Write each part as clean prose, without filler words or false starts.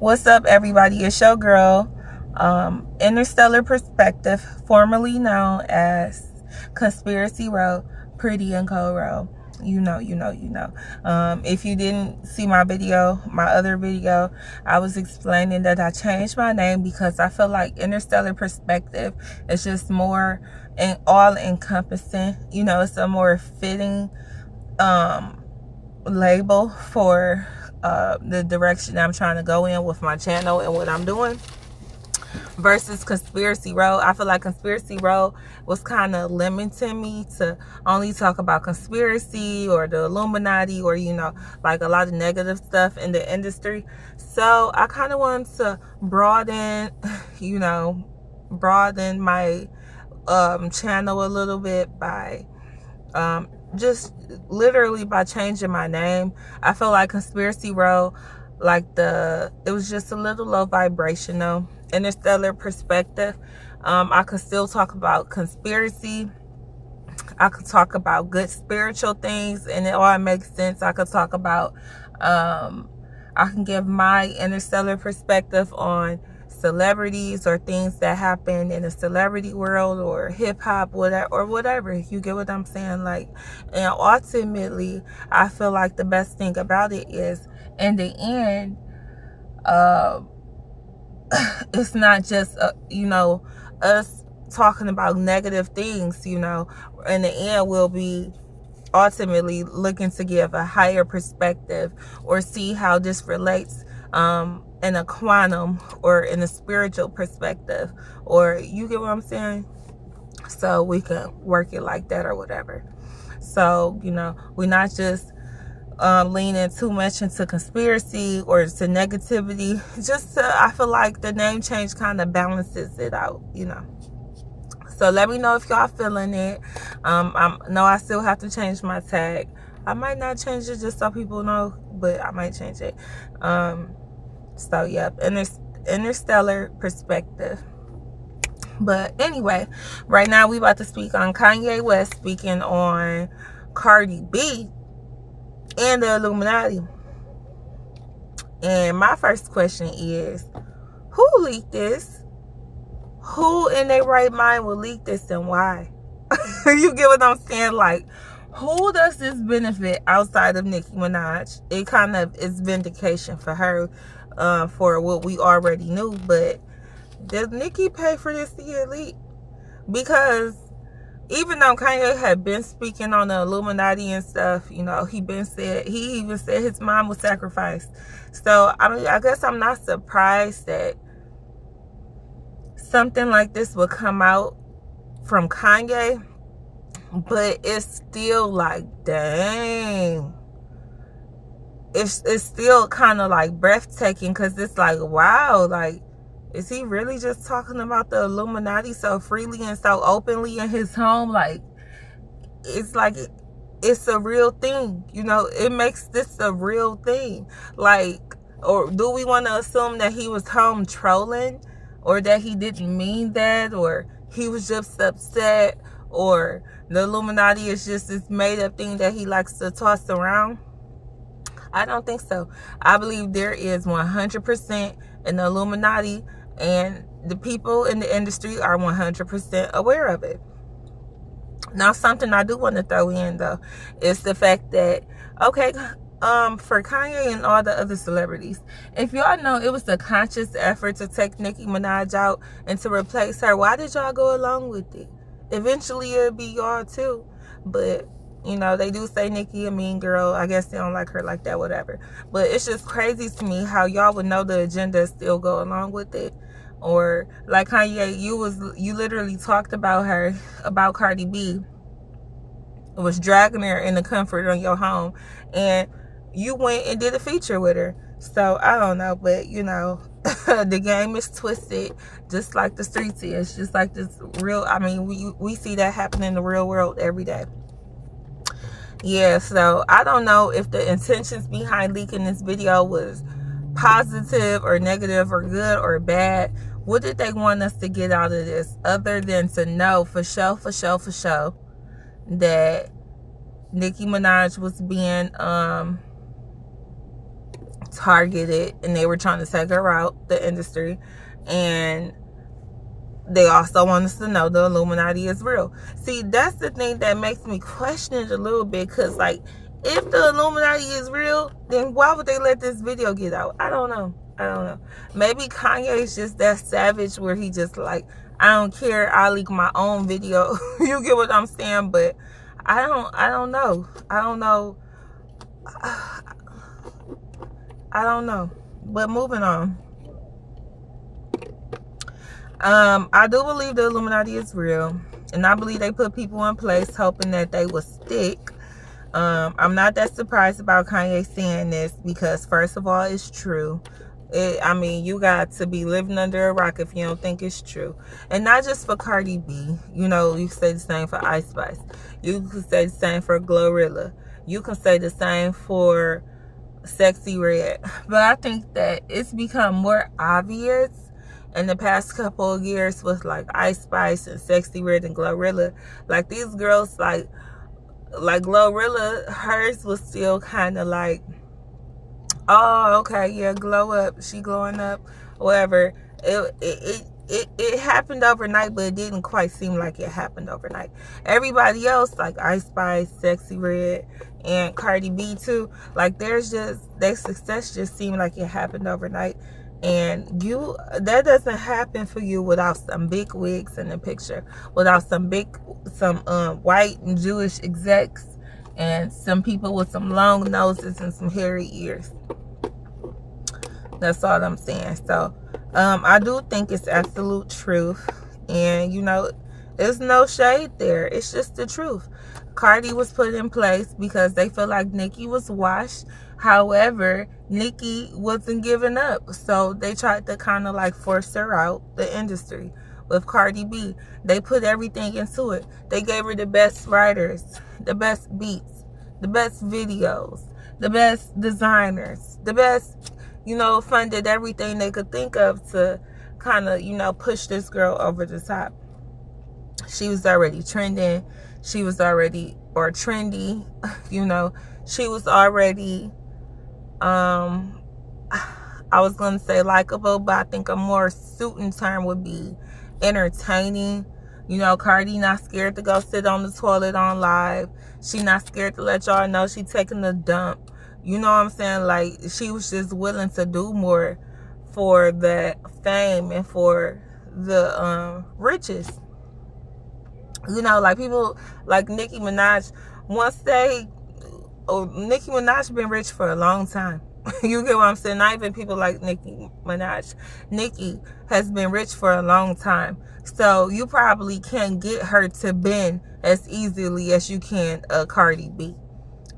What's up, everybody? It's your girl, Interstellar Perspective, formerly known as Conspiracy Row, Pretty and Co Row. You know. If you didn't see my other video, I was explaining that I changed my name because I feel like Interstellar Perspective is just more and all encompassing. It's a more fitting label for the direction I'm trying to go in with my channel and what I'm doing versus Conspiracy Row. I feel like Conspiracy Row was kind of limiting me to only talk about conspiracy or the Illuminati or like a lot of negative stuff in the industry. So I kind of wanted to broaden my channel a little bit by just literally by changing my name. I feel like Conspiracy Row, it was just a little low vibrational. Interstellar Perspective, I could still talk about conspiracy. I could talk about good spiritual things, and it all makes sense. I could talk about, I can give my interstellar perspective on celebrities or things that happen in the celebrity world or hip-hop, whatever. You get what I'm saying? And ultimately, I feel like the best thing about it is, in the end, it's not just us talking about negative things. In the end, we'll be ultimately looking to give a higher perspective or see how this relates in a quantum or in a spiritual perspective, or you get what I'm saying? So we can work it like that or whatever. So we're not just leaning too much into conspiracy or to negativity. I feel like the name change kind of balances it out. So let me know if y'all feeling it. I still have to change my tag. I might not change it just so people know, but I might change it. So yep, Interstellar Perspective. But anyway, right now we about to speak on Kanye West speaking on Cardi B and the Illuminati. And my first question is, who leaked this? Who in their right mind will leak this, and why? You get what I'm saying? Who does this benefit outside of Nicki Minaj? It kind of is vindication for her, for what we already knew. But does Nicki pay for this to get leaked? Because even though Kanye had been speaking on the Illuminati and stuff, he even said his mom was sacrificed. So I guess I'm not surprised that something like this would come out from Kanye, but it's still dang. It's still kind of breathtaking, because it's wow, is he really just talking about the Illuminati so freely and so openly in his home? It's a real thing. It makes this a real thing. Or do we want to assume that he was home trolling, or that he didn't mean that, or he was just upset, or the Illuminati is just this made up thing that he likes to toss around? I don't think so. I believe there is 100% in the Illuminati, and the people in the industry are 100% aware of it. Now, something I do want to throw in, though, is the fact that, for Kanye and all the other celebrities, if y'all know it was a conscious effort to take Nicki Minaj out and to replace her, why did y'all go along with it? Eventually, it'll be y'all, too. But they do say Nicki a mean girl. I guess they don't like her like that, whatever. But it's just crazy to me how y'all would know the agenda and still go along with it. Or like Kanye, you literally talked about her, about Cardi B. It was dragging her in the comfort of your home, and you went and did a feature with her. So I don't know, but the game is twisted, just like the streets is, just like this real. We see that happen in the real world every day. Yeah, so I don't know if the intentions behind leaking this video was positive or negative or good or bad. What did they want us to get out of this, other than to know for sure that Nicki Minaj was being targeted, and they were trying to take her out the industry. And they also want us to know the Illuminati is real. See, that's the thing that makes me question it a little bit, because like, if the Illuminati is real, then why would they let this video get out? I don't know. Maybe Kanye is just that savage where he just like, I don't care, I'll leak my own video. You get what I'm saying? But I don't know. But moving on. I do believe the Illuminati is real, and I believe they put people in place hoping that they will stick. I'm not that surprised about Kanye saying this, because first of all, it's true. I mean, you got to be living under a rock if you don't think it's true. And not just for Cardi B. You know, you can say the same for Ice Spice. You can say the same for Glorilla. You can say the same for Sexy Red. But I think that it's become more obvious in the past couple of years with like Ice Spice and Sexy Red and Glorilla. Like, these girls, like Glorilla, hers was still kind of like, oh, okay, yeah, glow up, she glowing up, whatever. It happened overnight, but it didn't quite seem like it happened overnight. Everybody else, like Ice Spice, Sexy Red, and Cardi B too, like, their success just seemed like it happened overnight. And that doesn't happen for you without some big wigs in the picture, without some white and Jewish execs, and some people with some long noses and some hairy ears. That's all I'm saying. So I do think it's absolute truth, and you know, there's no shade there. It's just the truth. Cardi was put in place because they feel like Nicki was washed. However, Nicki wasn't giving up, so they tried to kind of like force her out the industry. With Cardi B, they put everything into it. They gave her the best writers, the best beats, the best videos, the best designers, the best, you know, funded everything they could think of to kind of, you know, push this girl over the top. She was already trending. She was already, or trendy, you know. She was already, I was going to say likable, but I think a more suiting term would be entertaining. You know, Cardi not scared to go sit on the toilet on live. She not scared to let y'all know she taking a dump. You know what I'm saying? Like, she was just willing to do more for the fame and for the riches. You know, like people like Nicki Minaj, Nicki Minaj been rich for a long time. You get what I'm saying? Not even people like Nicki Minaj. Nicki has been rich for a long time. So you probably can't get her to bend as easily as you can Cardi B.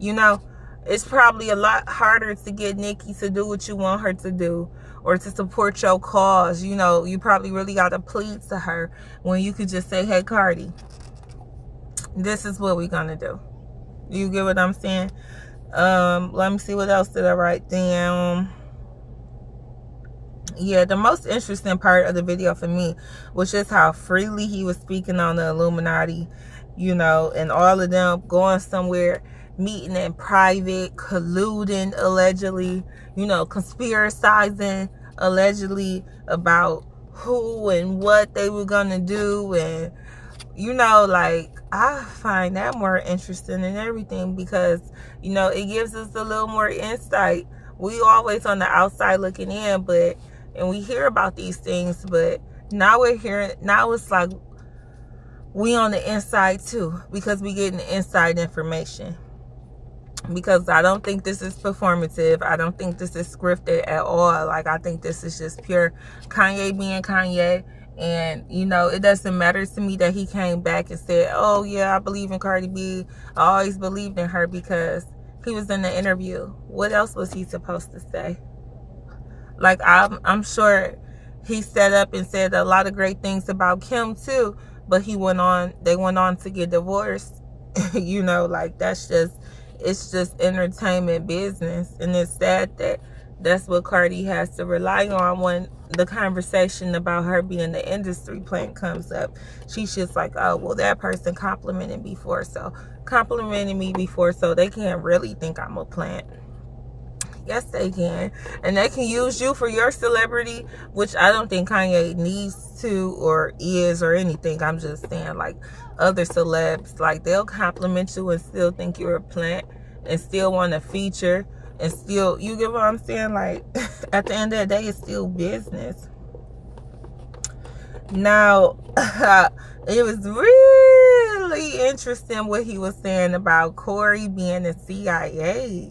You know, it's probably a lot harder to get Nicki to do what you want her to do, or to support your cause. You know, you probably really got to plead to her when you could just say, hey, Cardi, this is what we're going to do. You get what I'm saying? Let me see, what else did I write down? Yeah, the most interesting part of the video for me was just how freely he was speaking on the Illuminati, you know, and all of them going somewhere, meeting in private, colluding allegedly, you know, conspiracizing allegedly about who and what they were gonna do. And you know, like, I find that more interesting than everything, because you know, it gives us a little more insight. We always on the outside looking in, and we hear about these things, but now we're hearing, now it's like we on the inside too, because we getting inside information. Because I don't think this is performative. I don't think this is scripted at all. Like, I think this is just pure Kanye being Kanye. And, you know, it doesn't matter to me that he came back and said, oh, yeah, I believe in Cardi B. I always believed in her, because he was in the interview. What else was he supposed to say? Like, I'm sure he set up and said a lot of great things about Kim, too. But they went on to get divorced. You know, like, it's just entertainment business. And it's sad that that's what Cardi has to rely on when the conversation about her being the industry plant comes up. She's just like, oh, well, that person complimented me before, so they can't really think I'm a plant. Yes, they can. And they can use you for your celebrity, which I don't think Kanye needs to or is or anything. I'm just saying, like, other celebs, like, they'll compliment you and still think you're a plant and still want to feature and still, you get what I'm saying? Like, at the end of the day, it's still business. Now, it was really interesting what he was saying about Corey being the CIA.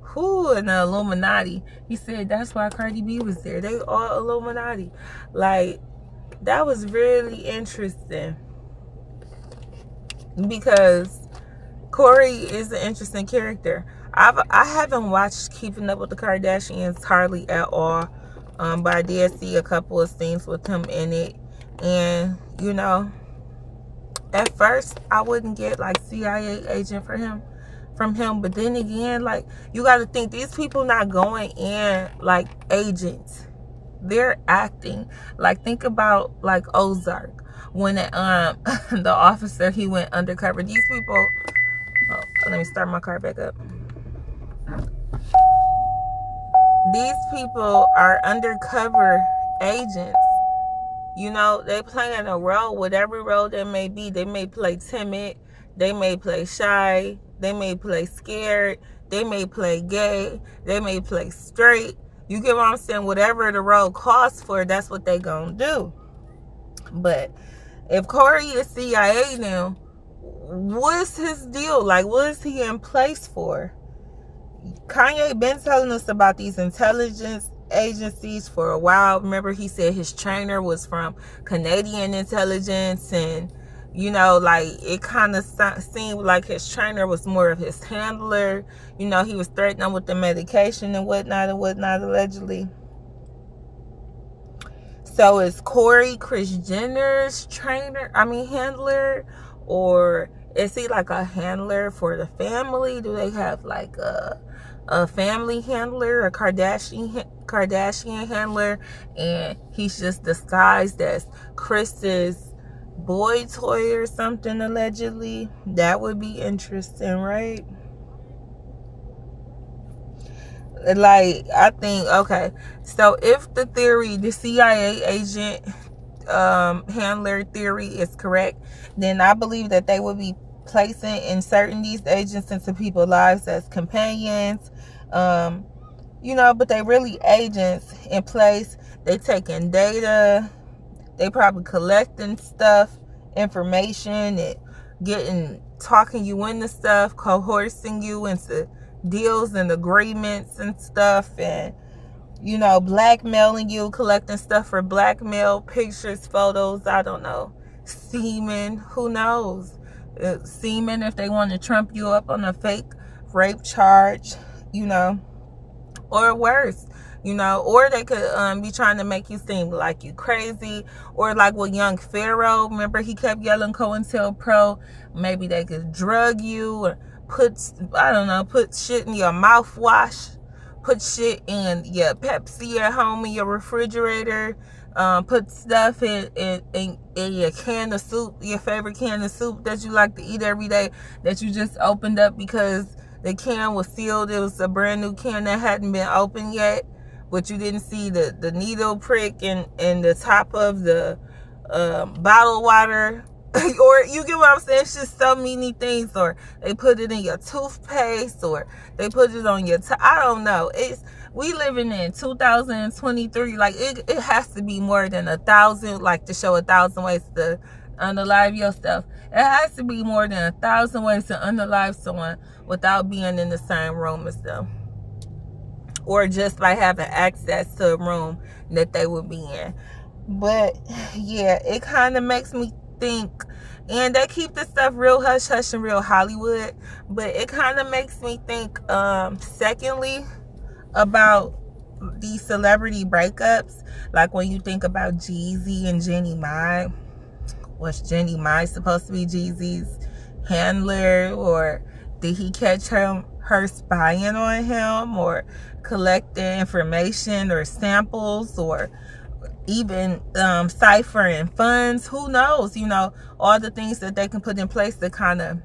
Who in the Illuminati? He said that's why Cardi B was there. They all Illuminati. Like, that was really interesting. Because Corey is an interesting character. I haven't watched Keeping Up with the Kardashians hardly at all. But I did see a couple of scenes with him in it. And, you know, at first I wouldn't get like CIA agent from him, but then again, like, you got to think these people not going in like agents, they're acting. Like, think about like Ozark when the officer, he went undercover. These people, oh, let me start my car back up. These people are undercover agents. You know, they playing a role, whatever role they may be. They may play timid, they may play shy, they may play scared, they may play gay, they may play straight. You get what I'm saying? Whatever the role calls for, that's what they gonna do. But if Corey is CIA now, what's his deal? Like, what is he in place for? Kanye been telling us about these intelligence agencies for a while. Remember, he said his trainer was from Canadian intelligence, and, you know, like, it kind of seemed like his trainer was more of his handler. You know, he was threatening with the medication and whatnot, allegedly. So is Corey Kris Jenner's handler, or is he like a handler for the family? Do they have like a family handler, a Kardashian handler, and he's just disguised as Chris's boy toy or something, allegedly? That would be interesting, right? Like, I think, okay, so if the theory, the CIA agent handler theory is correct, then I believe that they would be inserting these agents into people's lives as companions, you know, but they really agents in place. They taking data, they probably collecting stuff, information, and talking you into stuff, coercing you into deals and agreements and stuff, and, you know, blackmailing you, collecting stuff for blackmail, pictures, photos, I don't know, semen, who knows, semen if they want to trump you up on a fake rape charge, you know, or worse, you know, or they could be trying to make you seem like you crazy, or like with young Pharaoh, remember he kept yelling COINTELPRO, maybe they could drug you, or put shit in your mouthwash, put shit in your Pepsi at home in your refrigerator, put stuff in your can of soup, your favorite can of soup that you like to eat every day, that you just opened up because the can was sealed. It was a brand new can that hadn't been opened yet, but you didn't see the needle prick in the top of the bottled water. Or, you get what I'm saying? It's just so many things. Or they put it in your toothpaste, or they put it on your I don't know. We living in 2023. Like, it has to be more than 1,000, like, to show 1,000 ways to unalive yourself. It has to be more than 1,000 ways to unalive someone without being in the same room as them, or just by having access to a room that they would be in. But yeah, it kind of makes me think, and they keep this stuff real hush hush and real Hollywood, but it kind of makes me think, secondly, about these celebrity breakups. Like, when you think about Jeezy and Jenny Mai, was Jenny Mai supposed to be Jeezy's handler, or did he catch her spying on him, or collecting information or samples, or even ciphering funds? Who knows? You know, all the things that they can put in place to kind of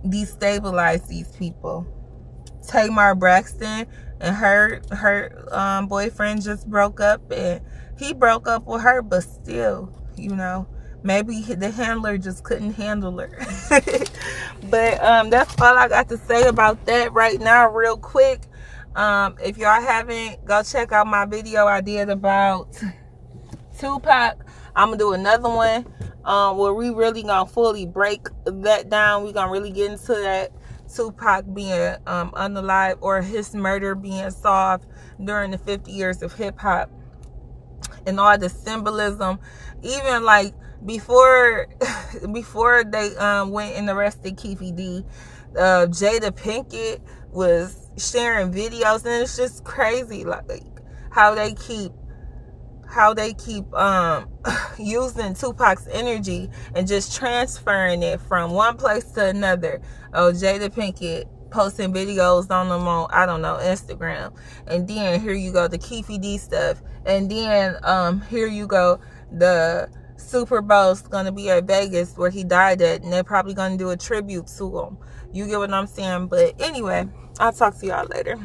destabilize these people. Tamar Braxton and her boyfriend just broke up, and he broke up with her, but still, you know, maybe the handler just couldn't handle her. But that's all I got to say about that right now, real quick. If y'all haven't, go check out my video I did about Tupac. I'm gonna do another one where we really gonna fully break that down. We gonna really get into that Tupac being unalive, or his murder being solved during the 50 years of hip hop, and all the symbolism. Even like before they went and arrested Keefy D, Jada Pinkett was sharing videos, and it's just crazy, like how they keep using Tupac's energy and just transferring it from one place to another. Oh, Jada Pinkett posting videos on them on, I don't know, Instagram, and then here you go the Keefy D stuff, and then here you go the Super Bowl's gonna be at Vegas where he died at, and they're probably gonna do a tribute to him. You get what I'm saying? But anyway, I'll talk to y'all later.